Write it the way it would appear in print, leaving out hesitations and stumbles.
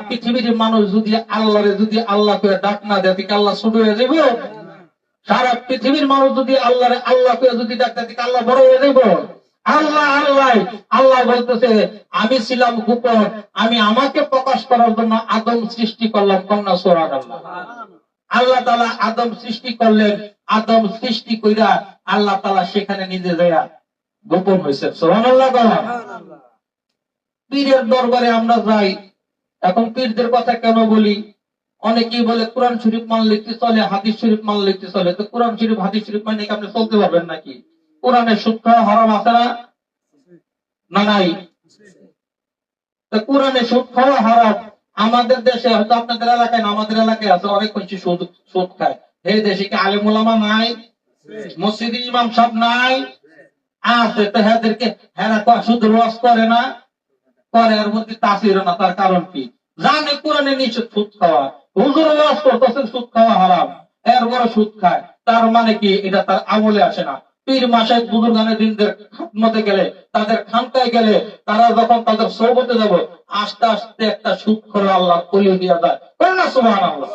পৃথিবীর মানুষ যদি আল্লাহরে যদি আল্লাহ করে ডাক না দেয় আল্লাহ ছোট হয়ে যাবে? সারা পৃথিবীর মানুষ যদি আল্লাহরে আল্লাহ করে যদি ডাক দেয় আল্লাহ বড় হয়ে যাব? আল্লাহ আল্লাহ আল্লাহ বলতেছে আমি ছিলাম গোপন, আমি আমাকে প্রকাশ করার জন্য আদম সৃষ্টি করলাম। কন্যা সুবহানাল্লাহ। আল্লাহ তাআলা আদম সৃষ্টি করলেন, আদম সৃষ্টি কইরা আল্লাহ তাআলা সেখানে নিজে যায় গোপন হয়েছে। সুবহানাল্লাহ। পীরের দরবারে আমরা যাই, এখন পীরদের কথা কেন বলি? অনেকেই বলে কোরআন শরীফ মানলে কি চলে, হাদিস শরীফ মানলে কি চলে? তো কোরআন শরীফ হাদিস শরীফ মানে কি আপনি চলতে পারবেন নাকি? কোরআনে সুদ খাওয়া হারাম আছে না নাই? তো কোরআনে সুদ খাওয়া হারাম। আমাদের দেশে হয়তো আপনাদের এলাকায় না, আমাদের এলাকায় আছে অনেক কিছু সুদ খায়। এই দেশে কি আলেম ওলামা নাই? মসজিদে ইমাম সাহেব নাই? আছে। তো এদেরকে হেরা সুদের ওয়াজ করে না, করে এর মধ্যে তাসির না। তার কারণ কি? জানে কোরআনে নিষেধ সুদ খাওয়া, হুজুর ওয়াজ করতেছে সুদ খাওয়া হারাম, এর বড় সুদ খায়। তার মানে কি? এটা তার আমলে আসে না। পীর মাশায়েখ বুজুর্গানে দিনদের খাদমতে গেলে, তাদের খানকায় গেলে, তারা যখন তাদের সোহবতে যাব, আস্তে আস্তে একটা সুদ করে আল্লাহ কলিয়ে দিয়া যায়। না সুবহানাল্লাহ।